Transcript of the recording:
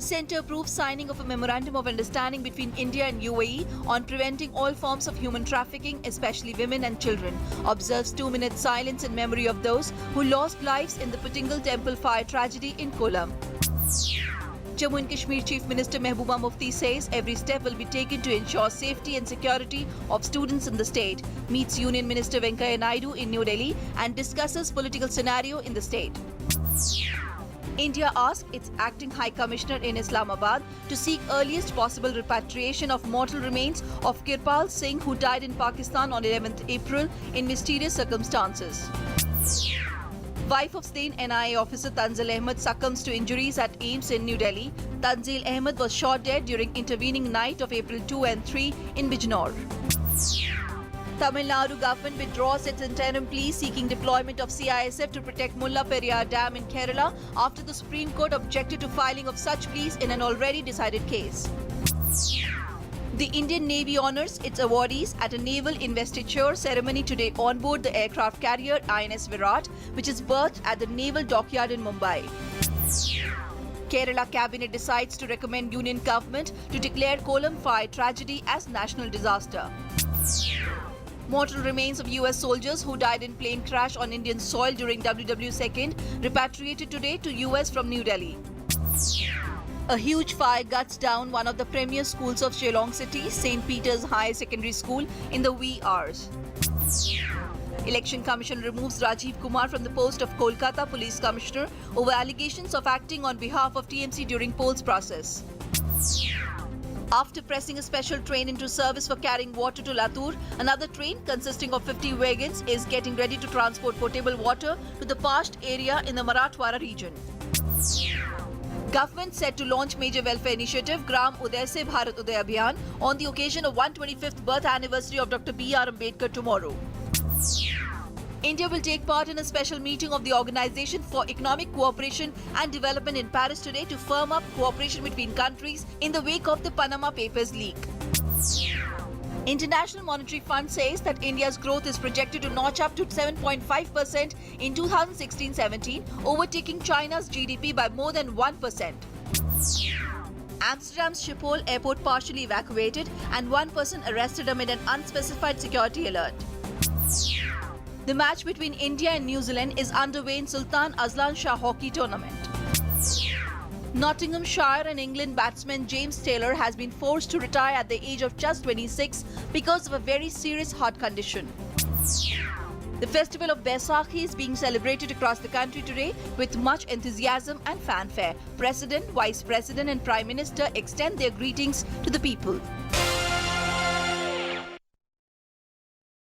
Centre approves signing of a memorandum of understanding between India and UAE on preventing all forms of human trafficking, especially women and children. Observes 2-minute silence in memory of those who lost lives in the Pottingal Temple fire tragedy in Kollam. Jammu and Kashmir Chief Minister Mehbooba Mufti says every step will be taken to ensure safety and security of students in the state. Meets Union Minister Venkaiah Naidu in New Delhi and discusses political scenario in the state. India asked its acting High Commissioner in Islamabad to seek earliest possible repatriation of mortal remains of Kirpal Singh, who died in Pakistan on 11th April in mysterious circumstances. Wife of slain NIA officer Tanzil Ahmed succumbs to injuries at AIIMS in New Delhi. Tanzil Ahmed was shot dead during intervening night of April 2 and 3 in Bijnor. Tamil Nadu government withdraws its interim plea seeking deployment of CISF to protect Mulla Periyar Dam in Kerala after the Supreme Court objected to filing of such pleas in an already decided case. The Indian Navy honors its awardees at a naval investiture ceremony today on board the aircraft carrier INS Virat, which is berthed at the Naval Dockyard in Mumbai. Kerala Cabinet decides to recommend Union Government to declare Kollam fire tragedy as national disaster. Mortal remains of US soldiers who died in plane crash on Indian soil during WW2 repatriated today to US from New Delhi. A huge fire guts down one of the premier schools of Shillong City, St. Peter's High Secondary School, in the wee hours. Election Commission removes Rajiv Kumar from the post of Kolkata Police Commissioner over allegations of acting on behalf of TMC during polls process. After pressing a special train into service for carrying water to Latur, another train consisting of 50 wagons is getting ready to transport potable water to the parched area in the Marathwada region. Government set to launch major welfare initiative Gram Uday Se Bharat Uday Abhiyan on the occasion of 125th birth anniversary of Dr. B.R. Ambedkar tomorrow. India will take part in a special meeting of the Organization for Economic Cooperation and Development in Paris today to firm up cooperation between countries in the wake of the Panama Papers leak. International Monetary Fund says that India's growth is projected to notch up to 7.5% in 2016-17, overtaking China's GDP by more than 1%. Amsterdam's Schiphol airport partially evacuated and one person arrested amid an unspecified security alert. The match between India and New Zealand is underway in Sultan Azlan Shah Hockey Tournament. Nottinghamshire and England batsman James Taylor has been forced to retire at the age of just 26 because of a very serious heart condition. The festival of Baisakhi is being celebrated across the country today with much enthusiasm and fanfare. President, Vice President and Prime Minister extend their greetings to the people.